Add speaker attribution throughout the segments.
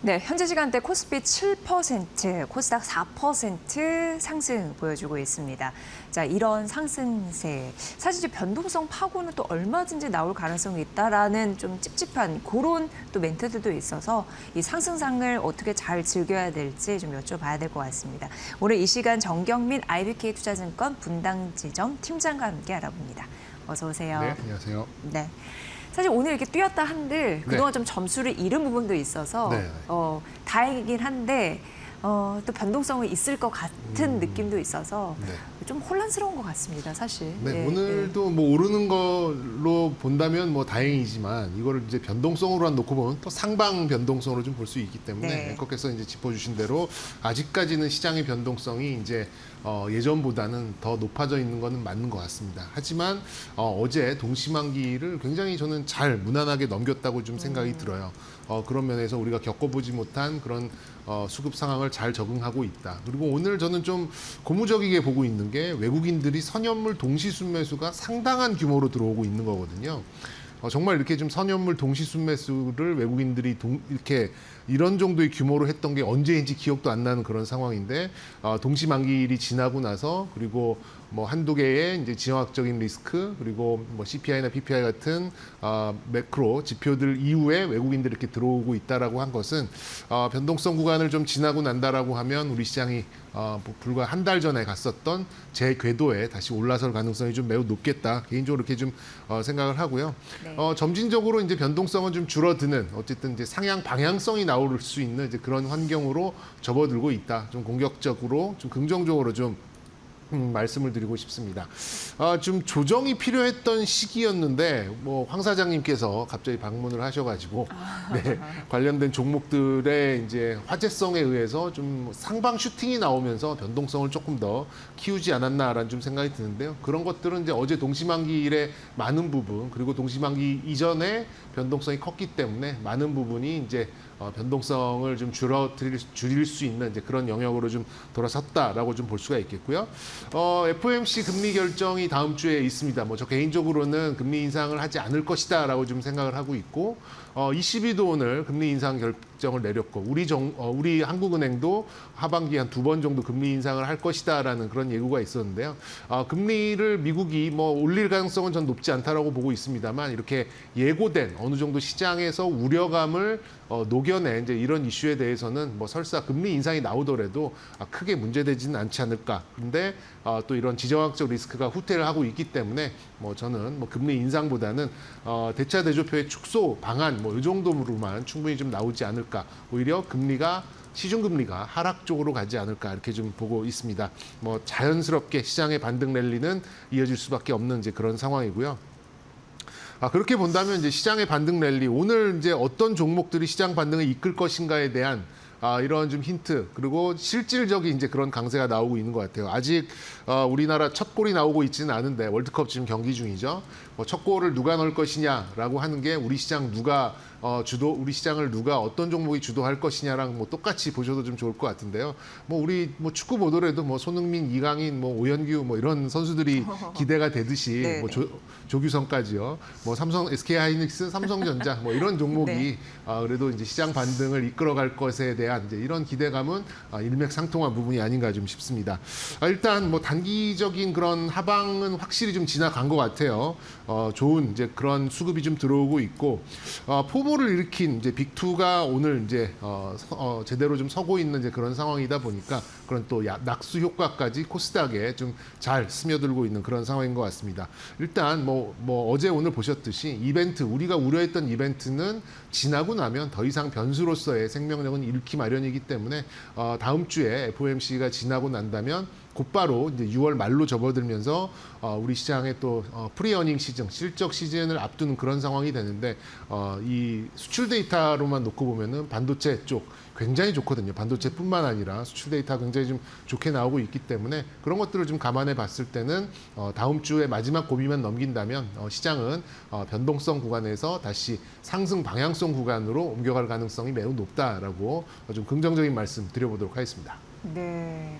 Speaker 1: 네, 현재 시간대 코스피 7%, 코스닥 4% 상승 보여주고 있습니다. 자, 이런 상승세, 사실 이제 변동성 파고는 또 얼마든지 나올 가능성이 있다라는 좀 찝찝한 그런 또 멘트들도 있어서 이 상승상을 어떻게 잘 즐겨야 될지 좀 여쭤봐야 될 것 같습니다. 오늘 이 시간 정경민 IBK 투자증권 분당지점 팀장과 함께 알아봅니다. 어서 오세요.
Speaker 2: 네, 안녕하세요.
Speaker 1: 네. 사실 오늘 이렇게 뛰었다 한들 그동안
Speaker 2: 네.
Speaker 1: 좀 점수를 잃은 부분도 있어서
Speaker 2: 네.
Speaker 1: 다행이긴 한데 또 변동성이 있을 것 같은 느낌도 있어서
Speaker 2: 네.
Speaker 1: 좀 혼란스러운 것 같습니다, 사실.
Speaker 2: 네,
Speaker 1: 예,
Speaker 2: 오늘도 뭐 오르는 걸로 본다면 뭐 다행이지만 이거를 이제 변동성으로 놓고 보면 또 상방 변동성으로 좀 볼 수 있기 때문에
Speaker 1: 네.
Speaker 2: 앵커께서 이제 짚어주신 대로 아직까지는 시장의 변동성이 이제 예전보다는 더 높아져 있는 것은 맞는 것 같습니다. 하지만 어제 동시만기를 굉장히 저는 잘 무난하게 넘겼다고 좀 생각이 들어요. 그런 면에서 우리가 겪어보지 못한 그런 수급 상황을 잘 적응하고 있다. 그리고 오늘 저는 좀 고무적이게 보고 있는 게 외국인들이 선현물 동시 순매수가 상당한 규모로 들어오고 있는 거거든요. 정말 이렇게 좀 선현물 동시 순매수를 외국인들이 이렇게 이런 정도의 규모로 했던 게 언제인지 기억도 안 나는 그런 상황인데 동시 만기일이 지나고 나서 그리고 뭐 한두 개의 이제 지정학적인 리스크 그리고 뭐 CPI나 PPI 같은 매크로 지표들 이후에 외국인들이 이렇게 들어오고 있다라고 한 것은 변동성 구간을 좀 지나고 난다라고 하면 우리 시장이 불과 한 달 전에 갔었던 제 궤도에 다시 올라설 가능성이 좀 매우 높겠다 개인적으로 이렇게 좀 생각을 하고요.
Speaker 1: 네.
Speaker 2: 점진적으로 이제 변동성은 좀 줄어드는 어쨌든 이제 상향 방향성이 나올 수 있는 이제 그런 환경으로 접어들고 있다. 좀 공격적으로 좀 긍정적으로 좀 말씀을 드리고 싶습니다. 좀 조정이 필요했던 시기였는데 뭐 황 사장님께서 갑자기 방문을 하셔가지고 네, 관련된 종목들의 이제 화제성에 의해서 좀 상방 슈팅이 나오면서 변동성을 조금 더 키우지 않았나라는 좀 생각이 드는데요. 그런 것들은 이제 어제 동시만기일에 많은 부분 그리고 동시만기 이전에 변동성이 컸기 때문에 많은 부분이 이제 변동성을 좀 줄일 수 있는 이제 그런 영역으로 좀 돌아섰다라고 좀 볼 수가 있겠고요. FOMC 금리 결정이 다음 주에 있습니다. 뭐 저 개인적으로는 금리 인상을 하지 않을 것이다라고 좀 생각을 하고 있고, ECB도 오늘 금리 인상 결정을 내렸고, 우리 한국은행도 하반기 한 2번 정도 금리 인상을 할 것이다라는 그런 예고가 있었는데요. 금리를 미국이 뭐 올릴 가능성은 전 높지 않다라고 보고 있습니다만 이렇게 예고된 어느 정도 시장에서 우려감을 녹여낸 이제 이런 이슈에 대해서는 뭐 설사 금리 인상이 나오더라도 크게 문제되지는 않지 않을까. 근데 또 이런 지정학적 리스크가 후퇴를 하고 있기 때문에 뭐 저는 뭐 금리 인상보다는 대차 대조표의 축소 방안 뭐 이 정도로만 충분히 좀 나오지 않을까. 오히려 시중금리가 하락 쪽으로 가지 않을까 이렇게 좀 보고 있습니다. 뭐 자연스럽게 시장의 반등 랠리는 이어질 수밖에 없는 이제 그런 상황이고요. 그렇게 본다면 이제 시장의 반등 랠리 오늘 이제 어떤 종목들이 시장 반등을 이끌 것인가에 대한 이런 좀 힌트 그리고 실질적인 이제 그런 강세가 나오고 있는 것 같아요. 아직 우리나라 첫 골이 나오고 있지는 않은데 월드컵 지금 경기 중이죠. 첫 골을 누가 넣을 것이냐라고 하는 게 우리 시장 우리 시장을 누가 어떤 종목이 주도할 것이냐랑 뭐 똑같이 보셔도 좀 좋을 것 같은데요. 우리 축구 보더라도 손흥민, 이강인, 오현규 이런 선수들이 기대가 되듯이 조규성까지요. 삼성, SK하이닉스, 삼성전자 이런 종목이
Speaker 1: 네.
Speaker 2: 그래도 이제 시장 반등을 이끌어갈 것에 대한 이제 이런 기대감은 일맥상통한 부분이 아닌가 좀 싶습니다. 일단 단기적인 그런 하방은 확실히 좀 지나간 것 같아요. 좋은 이제 그런 수급이 좀 들어오고 있고 포모를 일으킨 이제 빅2가 오늘 이제 제대로 좀 서고 있는 이제 그런 상황이다 보니까 그런 또 낙수 효과까지 코스닥에 좀 잘 스며들고 있는 그런 상황인 것 같습니다. 일단 어제 오늘 보셨듯이 우리가 우려했던 이벤트는 지나고 나면 더 이상 변수로서의 생명력은 잃기 마련이기 때문에 다음 주에 FOMC가 지나고 난다면 곧바로 이제 6월 말로 접어들면서 우리 시장의 또 프리어닝 시즌, 실적 시즌을 앞두는 그런 상황이 되는데 이 수출 데이터로만 놓고 보면은 반도체 쪽 굉장히 좋거든요. 반도체뿐만 아니라 수출 데이터 굉장히 좀 좋게 나오고 있기 때문에 그런 것들을 좀 감안해 봤을 때는 다음 주에 마지막 고비만 넘긴다면 시장은 변동성 구간에서 다시 상승 방향성 구간으로 옮겨갈 가능성이 매우 높다라고 좀 긍정적인 말씀 드려보도록 하겠습니다.
Speaker 1: 네.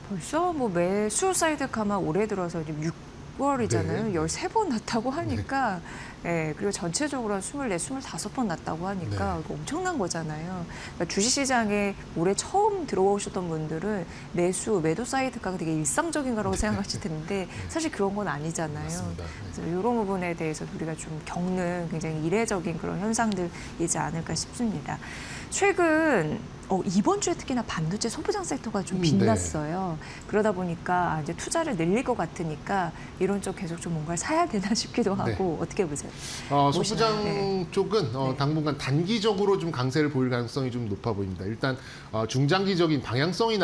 Speaker 1: 벌써 매수 사이드 카마 올해 들어서 지금 6월이잖아요.
Speaker 2: 네.
Speaker 1: 13번 났다고 하니까 예, 그리고 전체적으로 한 24, 25번 났다고 하니까
Speaker 2: 네.
Speaker 1: 이거 엄청난 거잖아요. 그러니까 주식시장에 올해 처음 들어오셨던 분들은 매도 사이트가 되게 일상적인 거라고 생각하실 텐데 사실 그런 건 아니잖아요.
Speaker 2: 맞습니다. 네.
Speaker 1: 그래서 이런 부분에 대해서 우리가 좀 겪는 굉장히 이례적인 그런 현상들이지 않을까 싶습니다. 최근 이번 주에 특히나 반도체 소부장 섹터가 좀
Speaker 2: 네.
Speaker 1: 빛났어요. 그러다 보니까 이제 투자를 늘릴 것 같으니까 이런 쪽 계속 좀 뭔가를 사야 되나 싶기도 하고 어떻게 보세요?
Speaker 2: 소부장
Speaker 1: 네.
Speaker 2: 쪽은
Speaker 1: 네.
Speaker 2: 당분간 단기적으로 좀 강세를 보일 가능성이 좀 높아 보입니다. 일단 중장기적인 방향성이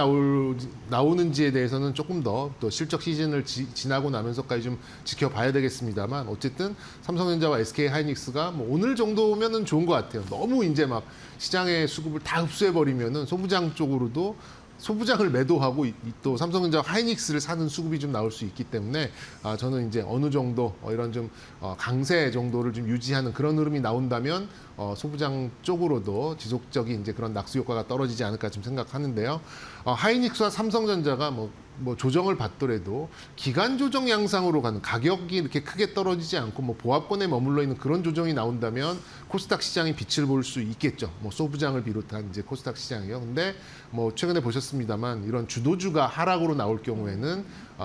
Speaker 2: 나오는지에 대해서는 조금 더 또 실적 시즌을 지나고 나면서까지 좀 지켜봐야 되겠습니다만 어쨌든 삼성전자와 SK 하이닉스가 뭐 오늘 정도면은 좋은 것 같아요. 너무 이제 막 시장의 수급을 다 흡수해 버리면은 소부장 쪽으로도 소부장을 매도하고 또 삼성전자 하이닉스를 사는 수급이 좀 나올 수 있기 때문에 저는 이제 어느 정도 이런 좀 강세 정도를 좀 유지하는 그런 흐름이 나온다면 소부장 쪽으로도 지속적인 이제 그런 낙수 효과가 떨어지지 않을까 좀 생각하는데요. 하이닉스와 삼성전자가 뭐 조정을 받더라도 기간 조정 양상으로 가는 가격이 이렇게 크게 떨어지지 않고 뭐 보합권에 머물러 있는 그런 조정이 나온다면 코스닥 시장이 빛을 볼 수 있겠죠. 뭐 소부장을 비롯한 이제 코스닥 시장이요. 근데 뭐 최근에 보셨습니다만 이런 주도주가 하락으로 나올 경우에는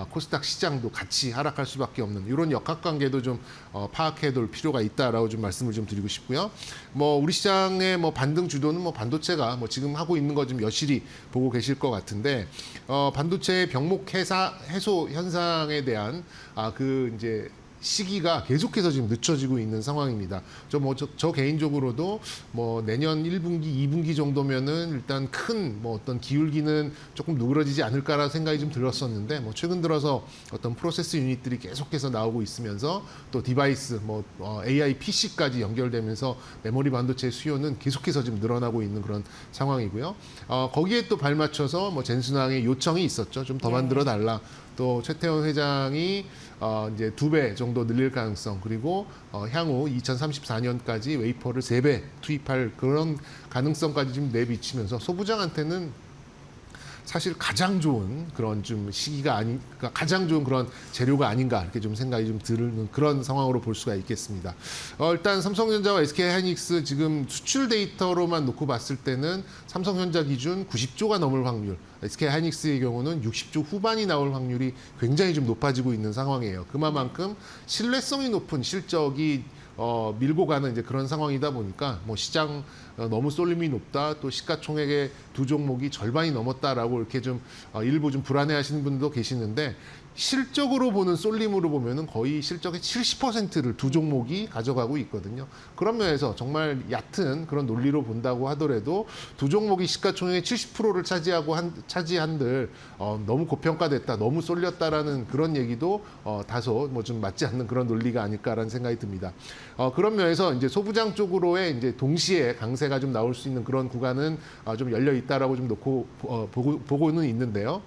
Speaker 2: 코스닥 시장도 같이 하락할 수밖에 없는 이런 역학관계도 좀 파악해둘 필요가 있다라고 좀 말씀을 좀 드리고 싶고요. 뭐 우리 시장의 뭐 반등 주도는 뭐 반도체가 뭐 지금 하고 있는 거 좀 여실히 보고 계실 것 같은데 반도체의 병목 해소 현상에 대한 그 이제 시기가 계속해서 지금 늦춰지고 있는 상황입니다. 저 개인적으로도 뭐 내년 1분기, 2분기 정도면은 일단 큰 뭐 어떤 기울기는 조금 누그러지지 않을까라는 생각이 좀 들었었는데 뭐 최근 들어서 어떤 프로세스 유닛들이 계속해서 나오고 있으면서 또 디바이스 뭐 AI PC까지 연결되면서 메모리 반도체 수요는 계속해서 지금 늘어나고 있는 그런 상황이고요. 거기에 또 발맞춰서 뭐 젠순항의 요청이 있었죠. 좀 더 만들어 달라. 또 최태원 회장이 이제 2배 정도 늘릴 가능성 그리고 향후 2034년까지 웨이퍼를 3배 투입할 그런 가능성까지 좀 내비치면서 소부장한테는 사실 가장 좋은 그런 좀 시기가 그러니까 가장 좋은 그런 재료가 아닌가 이렇게 좀 생각이 좀 드는 그런 상황으로 볼 수가 있겠습니다. 일단 삼성전자와 SK 하이닉스 지금 수출 데이터로만 놓고 봤을 때는 삼성전자 기준 90조가 넘을 확률, SK 하이닉스의 경우는 60조 후반이 나올 확률이 굉장히 좀 높아지고 있는 상황이에요. 그만큼 신뢰성이 높은 실적이 밀고 가는 이제 그런 상황이다 보니까 뭐 시장 너무 쏠림이 높다 또 시가총액의 두 종목이 절반이 넘었다라고 이렇게 좀 일부 좀 불안해하시는 분도 계시는데 실적으로 보는 쏠림으로 보면은 거의 실적의 70%를 두 종목이 가져가고 있거든요. 그런 면에서 정말 얕은 그런 논리로 본다고 하더라도 두 종목이 시가총액의 70%를 차지한들 너무 고평가됐다, 너무 쏠렸다라는 그런 얘기도 다소 뭐 좀 맞지 않는 그런 논리가 아닐까라는 생각이 듭니다. 그런 면에서 이제 소부장 쪽으로의 이제 동시에 강세가 좀 나올 수 있는 그런 구간은 좀 열려 있다라고 좀 놓고 보고는 있는데요.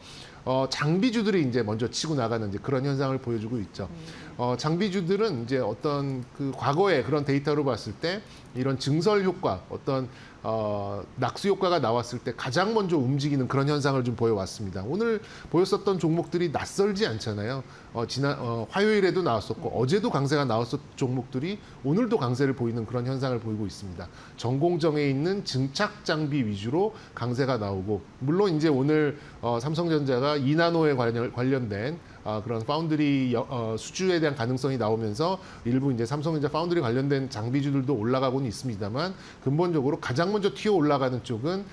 Speaker 2: 장비주들이 이제 먼저 치고 나가는 이제 그런 현상을 보여주고 있죠. 장비주들은 이제 어떤 그 과거의 그런 데이터로 봤을 때 이런 증설 효과, 어떤 낙수 효과가 나왔을 때 가장 먼저 움직이는 그런 현상을 좀 보여왔습니다. 오늘 보였었던 종목들이 낯설지 않잖아요. 지난 화요일에도 나왔었고 어제도 강세가 나왔었던 종목들이 오늘도 강세를 보이는 그런 현상을 보이고 있습니다. 전공정에 있는 증착 장비 위주로 강세가 나오고 물론 이제 오늘 삼성전자가 2나노에 관련된 그런 파운드리 수주에 대한 가능성이 나오면서 일부 이제 삼성전자 파운드리 관련된 장비주들도 올라가고는 있습니다만 근본적으로 가장 먼저 튀어 올라가는 쪽은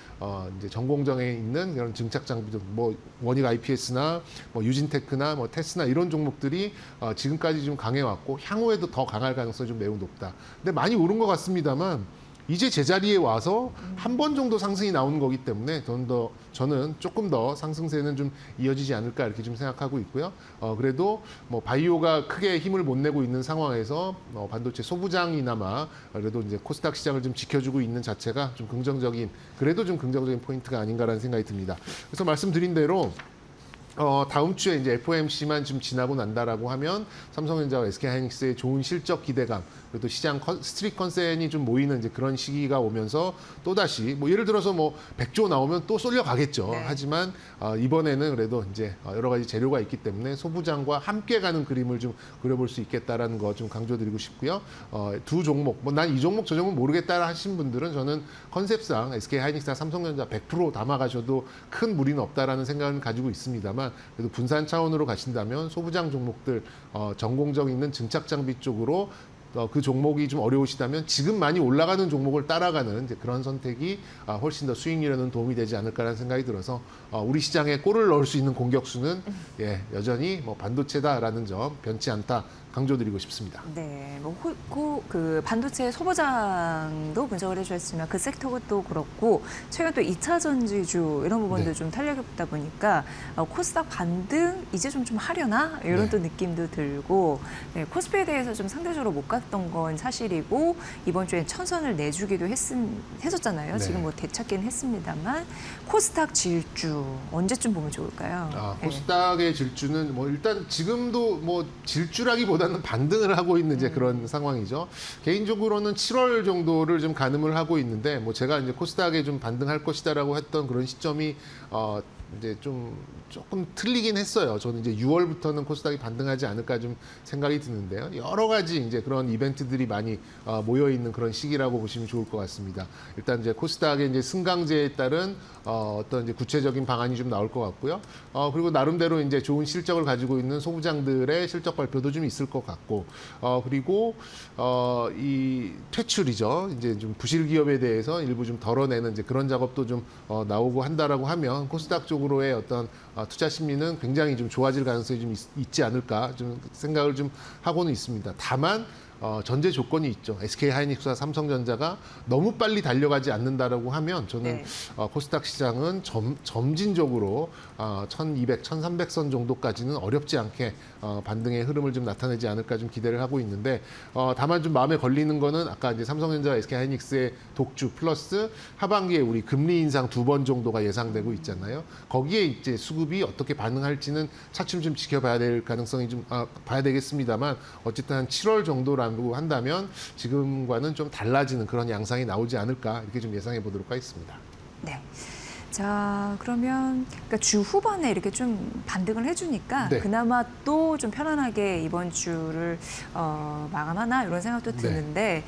Speaker 2: 이제 전공정에 있는 그런 증착 장비들, 뭐 원익 IPS나 뭐 유진테크나 뭐 테스나 이런 종목들이 지금까지 좀 강해왔고 향후에도 더 강할 가능성이 좀 매우 높다. 근데 많이 오른 것 같습니다만. 이제 제자리에 와서 한 번 정도 상승이 나오는 거기 때문에 저는 조금 더 상승세는 좀 이어지지 않을까 이렇게 좀 생각하고 있고요. 그래도 뭐 바이오가 크게 힘을 못 내고 있는 상황에서 반도체 소부장이나마 그래도 이제 코스닥 시장을 좀 지켜주고 있는 자체가 좀 그래도 좀 긍정적인 포인트가 아닌가라는 생각이 듭니다. 그래서 말씀드린 대로 다음 주에 이제 FOMC만 좀 지나고 난다라고 하면 삼성전자와 SK 하이닉스의 좋은 실적 기대감 그래도 시장 스트릿 컨센이 좀 모이는 이제 그런 시기가 오면서 또 다시 뭐 예를 들어서 뭐 100조 나오면 또 쏠려 가겠죠.
Speaker 1: 네.
Speaker 2: 하지만 이번에는 그래도 이제 여러 가지 재료가 있기 때문에 소부장과 함께 가는 그림을 좀 그려볼 수 있겠다라는 거 좀 강조드리고 싶고요. 두 종목, 뭐 난 이 종목 저 종목 모르겠다 하신 분들은 저는 컨셉상 SK 하이닉스나 삼성전자 100% 담아가셔도 큰 무리는 없다라는 생각을 가지고 있습니다만 그래도 분산 차원으로 가신다면 소부장 종목들 전공적 있는 증착 장비 쪽으로 그 종목이 좀 어려우시다면 지금 많이 올라가는 종목을 따라가는 이제 그런 선택이 훨씬 더 수익률에는 도움이 되지 않을까라는 생각이 들어서 우리 시장에 골을 넣을 수 있는 공격수는 여전히 뭐 반도체다라는 점 변치 않다 강조드리고 싶습니다.
Speaker 1: 네, 그 반도체 소부장도 분석을 해주셨지만 그 섹터도 그렇고 최근 또 2차 전지주 이런 부분도
Speaker 2: 네.
Speaker 1: 좀 탄력이 붙다 보니까 코스닥 반등 이제 좀 하려나 이런
Speaker 2: 네.
Speaker 1: 또 느낌도 들고 네, 코스피에 대해서 좀 상대적으로 못 갔던 건 사실이고 이번 주에 천선을 내주기도 했었잖아요.
Speaker 2: 네.
Speaker 1: 지금 뭐 되찾기는 했습니다만 코스닥 질주 언제쯤 보면 좋을까요? 네.
Speaker 2: 코스닥의 질주는 뭐 일단 지금도 뭐 질주라기보다는 반등을 하고 있는 이제 그런 상황이죠. 개인적으로는 7월 정도를 좀 가늠을 하고 있는데 뭐 제가 이제 코스닥에 좀 반등할 것이다라고 했던 그런 시점이 이제 좀 조금 틀리긴 했어요. 저는 이제 6월부터는 코스닥이 반등하지 않을까 좀 생각이 드는데요. 여러 가지 이제 그런 이벤트들이 많이 모여 있는 그런 시기라고 보시면 좋을 것 같습니다. 일단 이제 코스닥의 이제 승강제에 따른 어떤 이제 구체적인 방안이 좀 나올 것 같고요. 그리고 나름대로 이제 좋은 실적을 가지고 있는 소부장들의 실적 발표도 좀 있을 것 같고, 그리고 이 퇴출이죠. 이제 좀 부실 기업에 대해서 일부 좀 덜어내는 이제 그런 작업도 좀 나오고 한다라고 하면 코스닥 쪽으로의 어떤 투자 심리는 굉장히 좀 좋아질 가능성이 좀 있지 않을까 좀 생각을 좀 하고는 있습니다. 다만 전제 조건이 있죠. SK 하이닉스와 삼성전자가 너무 빨리 달려가지 않는다라고 하면 저는
Speaker 1: 네.
Speaker 2: 코스닥 시장은 점진적으로 1200, 1300선 정도까지는 어렵지 않게 반등의 흐름을 좀 나타내지 않을까 좀 기대를 하고 있는데 다만 좀 마음에 걸리는 거는 아까 이제 삼성전자, SK 하이닉스의 독주 플러스 하반기에 우리 금리 인상 2번 정도가 예상되고 있잖아요. 거기에 이제 수급이 어떻게 반응할지는 차츰 좀 지켜봐야 될 가능성이 좀 봐야 되겠습니다만 어쨌든 한 7월 정도라고 한다면 지금과는 좀 달라지는 그런 양상이 나오지 않을까 이렇게 좀 예상해 보도록 하겠습니다.
Speaker 1: 네. 자, 그러면 그러니까 주 후반에 이렇게 좀 반등을 해주니까
Speaker 2: 네.
Speaker 1: 그나마 또 좀 편안하게 이번 주를 마감하나 이런 생각도 드는데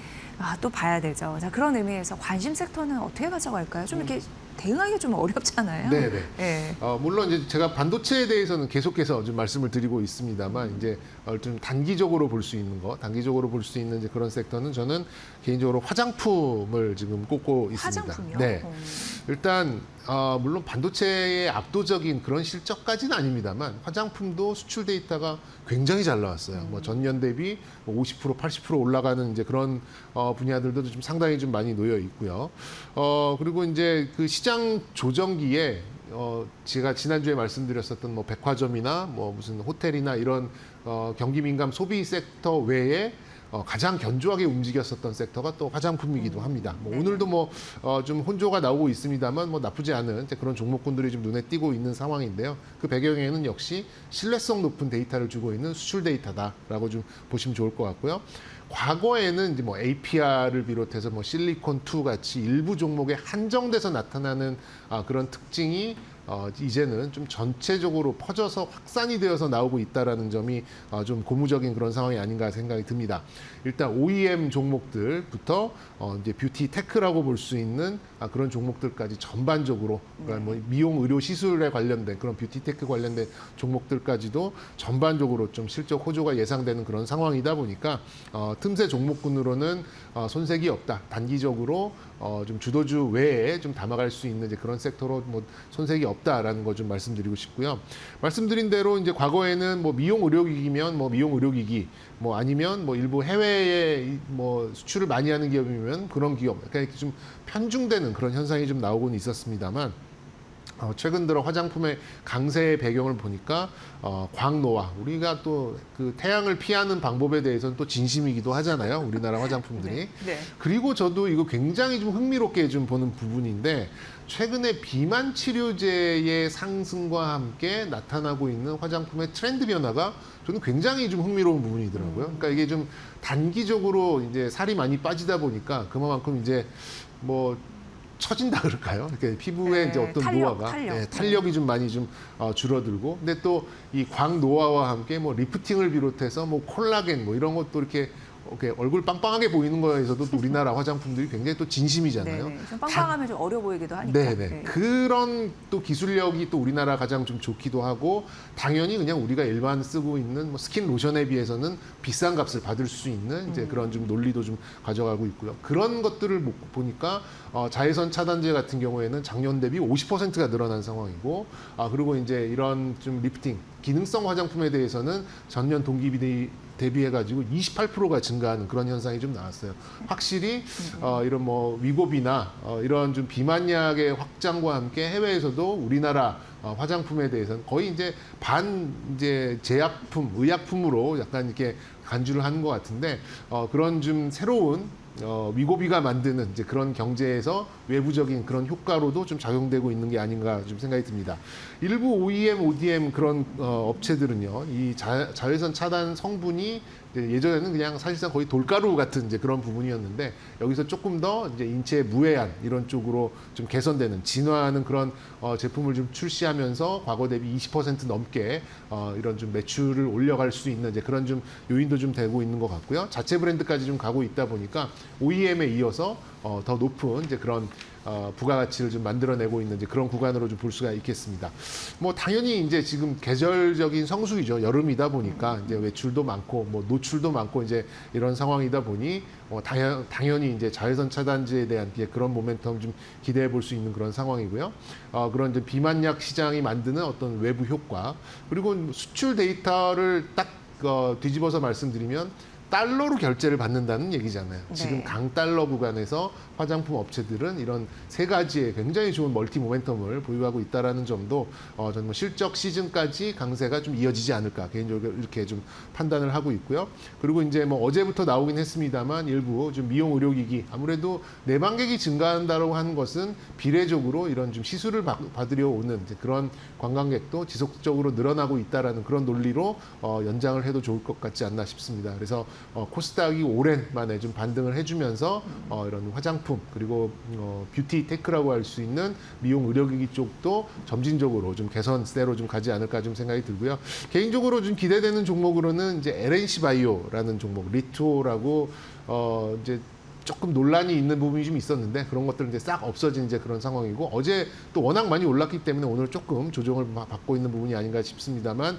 Speaker 1: 또 봐야 되죠. 자, 그런 의미에서 관심 섹터는 어떻게 가져갈까요? 좀 이렇게 대응하기 좀 어렵잖아요.
Speaker 2: 네네.
Speaker 1: 네.
Speaker 2: 물론 이제 제가 반도체에 대해서는 계속해서 좀 말씀을 드리고 있습니다만 이제 좀 단기적으로 볼 수 있는 단기적으로 볼 수 있는 이제 그런 섹터는 저는 개인적으로 화장품을 지금 꼽고 있습니다.
Speaker 1: 화장품이요?
Speaker 2: 네. 일단 물론 반도체의 압도적인 그런 실적까지는 아닙니다만 화장품도 수출 데이터가 굉장히 잘 나왔어요. 뭐 전년 대비 50%, 80% 올라가는 이제 그런 분야들도 좀 상당히 좀 많이 놓여 있고요. 그리고 이제 그 시장 조정기에 제가 지난주에 말씀드렸었던 뭐 백화점이나 뭐 무슨 호텔이나 이런 경기 민감 소비 섹터 외에 가장 견조하게 움직였었던 섹터가 또 화장품이기도 합니다. 뭐 오늘도 뭐 좀 혼조가 나오고 있습니다만 뭐 나쁘지 않은 그런 종목군들이 좀 눈에 띄고 있는 상황인데요. 그 배경에는 역시 신뢰성 높은 데이터를 주고 있는 수출 데이터다라고 좀 보시면 좋을 것 같고요. 과거에는 이제 뭐 APR을 비롯해서 뭐 실리콘2 같이 일부 종목에 한정돼서 나타나는 그런 특징이 이제는 좀 전체적으로 퍼져서 확산이 되어서 나오고 있다라는 점이 좀 고무적인 그런 상황이 아닌가 생각이 듭니다. 일단 OEM 종목들부터 이제 뷰티 테크라고 볼 수 있는 그런 종목들까지 전반적으로 그러니까 뭐 미용 의료 시술에 관련된 그런 뷰티 테크 관련된 종목들까지도 전반적으로 좀 실적 호조가 예상되는 그런 상황이다 보니까 틈새 종목군으로는 손색이 없다. 단기적으로 좀 주도주 외에 좀 담아갈 수 있는 이제 그런 섹터로 뭐 손색이 없다라는 거 좀 말씀드리고 싶고요. 말씀드린 대로 이제 과거에는 뭐 미용 의료기기면 뭐 미용 의료기기, 뭐 아니면 뭐 일부 해외에 뭐 수출을 많이 하는 기업이면 그런 기업, 그러니까 이렇게 좀 편중되는 그런 현상이 좀 나오고는 있었습니다만. 최근 들어 화장품의 강세의 배경을 보니까 광노화, 우리가 또 그 태양을 피하는 방법에 대해서는 또 진심이기도 하잖아요. 우리나라 화장품들이.
Speaker 1: 네. 네.
Speaker 2: 그리고 저도 이거 굉장히 좀 흥미롭게 좀 보는 부분인데, 최근에 비만 치료제의 상승과 함께 나타나고 있는 화장품의 트렌드 변화가 저는 굉장히 좀 흥미로운 부분이더라고요. 그러니까 이게 좀 단기적으로 이제 살이 많이 빠지다 보니까 그만큼 이제 뭐 처진다 그럴까요? 이렇게 피부에
Speaker 1: 네,
Speaker 2: 이제 어떤
Speaker 1: 탄력,
Speaker 2: 노화가
Speaker 1: 탄력.
Speaker 2: 탄력이 좀 많이 좀 줄어들고, 근데 또 이 광노화와 함께 뭐 리프팅을 비롯해서 뭐 콜라겐 뭐 이런 것도 이렇게 얼굴 빵빵하게 보이는 거에서도 또 우리나라 화장품들이 굉장히 또 진심이잖아요.
Speaker 1: 네네. 좀 빵빵하면 좀 어려 보이기도 하니까.
Speaker 2: 네네.
Speaker 1: 네.
Speaker 2: 그런 또 기술력이 또 우리나라 가장 좀 좋기도 하고, 당연히 그냥 우리가 일반 쓰고 있는 뭐 스킨 로션에 비해서는 비싼 값을 받을 수 있는 이제 그런 좀 논리도 좀 가져가고 있고요. 그런 것들을 보니까 자외선 차단제 같은 경우에는 작년 대비 50%가 늘어난 상황이고, 그리고 이제 이런 좀 리프팅 기능성 화장품에 대해서는 전년 동기 대비해가지고 28%가 증가하는 그런 현상이 좀 나왔어요. 확실히 이런 뭐 위고비나 이런 좀 비만약의 확장과 함께 해외에서도 우리나라 화장품에 대해서는 거의 이제 이제 제약품, 의약품으로 약간 이렇게 간주를 하는 것 같은데, 그런 좀 새로운 위고비가 만드는 이제 그런 경제에서 외부적인 그런 효과로도 좀 작용되고 있는 게 아닌가 좀 생각이 듭니다. 일부 OEM, ODM 그런 업체들은요, 이 자외선 차단 성분이 예전에는 그냥 사실상 거의 돌가루 같은 이제 그런 부분이었는데, 여기서 조금 더 이제 인체 무해한 이런 쪽으로 좀 개선되는, 진화하는 그런 제품을 좀 출시하면서 과거 대비 20% 넘게 이런 좀 매출을 올려갈 수 있는 이제 그런 좀 요인도 좀 되고 있는 것 같고요. 자체 브랜드까지 좀 가고 있다 보니까 OEM에 이어서 더 높은 이제 그런 부가가치를 좀 만들어내고 있는 이제 그런 구간으로 좀 볼 수가 있겠습니다. 뭐 당연히 이제 지금 계절적인 성수기죠. 여름이다 보니까 이제 외출도 많고 뭐 노출도 많고 이제 이런 상황이다 보니 당연히 이제 자외선 차단제에 대한 그런 모멘텀 좀 기대해 볼 수 있는 그런 상황이고요. 그런 이제 비만약 시장이 만드는 어떤 외부 효과, 그리고 수출 데이터를 딱 뒤집어서 말씀드리면 달러로 결제를 받는다는 얘기잖아요.
Speaker 1: 네.
Speaker 2: 지금 강달러 구간에서 화장품 업체들은 이런 세 가지의 굉장히 좋은 멀티 모멘텀을 보유하고 있다라는 점도 저는 뭐 실적 시즌까지 강세가 좀 이어지지 않을까 개인적으로 이렇게 좀 판단을 하고 있고요. 그리고 이제 뭐 어제부터 나오긴 했습니다만 일부 좀 미용 의료기기, 아무래도 내방객이 증가한다고 하는 것은 비례적으로 이런 좀 시술을 받으려 오는 이제 그런 관광객도 지속적으로 늘어나고 있다라는 그런 논리로 연장을 해도 좋을 것 같지 않나 싶습니다. 그래서 코스닥이 오랜만에 좀 반등을 해주면서 이런 화장품 그리고 뷰티 테크라고 할 수 있는 미용 의료기기 쪽도 점진적으로 좀 개선세로 좀 가지 않을까 좀 생각이 들고요. 개인적으로 좀 기대되는 종목으로는 이제 LNC 바이오라는 종목, 리토라고 이제 조금 논란이 있는 부분이 좀 있었는데 그런 것들은 이제 싹 없어진 이제 그런 상황이고, 어제 또 워낙 많이 올랐기 때문에 오늘 조금 조정을 받고 있는 부분이 아닌가 싶습니다만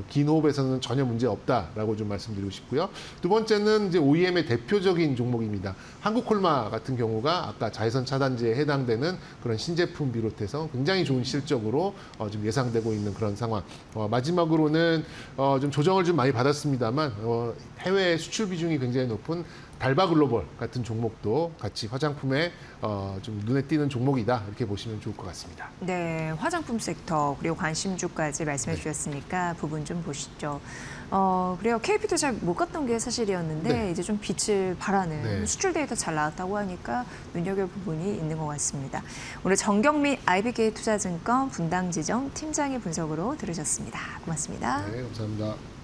Speaker 2: 긴 호흡에서는 전혀 문제 없다라고 좀 말씀드리고 싶고요. 두 번째는 이제 OEM의 대표적인 종목입니다. 한국콜마 같은 경우가 아까 자외선 차단제에 해당되는 그런 신제품 비롯해서 굉장히 좋은 실적으로 좀 예상되고 있는 그런 상황. 마지막으로는 좀 조정을 좀 많이 받았습니다만 해외 수출 비중이 굉장히 높은 달바 글로벌 같은 종목도 같이 화장품에 좀 눈에 띄는 종목이다, 이렇게 보시면 좋을 것 같습니다.
Speaker 1: 네, 화장품 섹터 그리고 관심주까지 말씀해 주셨으니까 부분 좀 보시죠. 그래요. KP도 잘 못 갔던 게 사실이었는데
Speaker 2: 네.
Speaker 1: 이제 좀 빛을 발하는
Speaker 2: 네.
Speaker 1: 수출 데이터 잘 나왔다고 하니까 눈여겨볼 부분이 있는 것 같습니다. 오늘 정경민 IBK 투자증권 분당지점 팀장의 분석으로 들으셨습니다. 고맙습니다.
Speaker 2: 네, 감사합니다.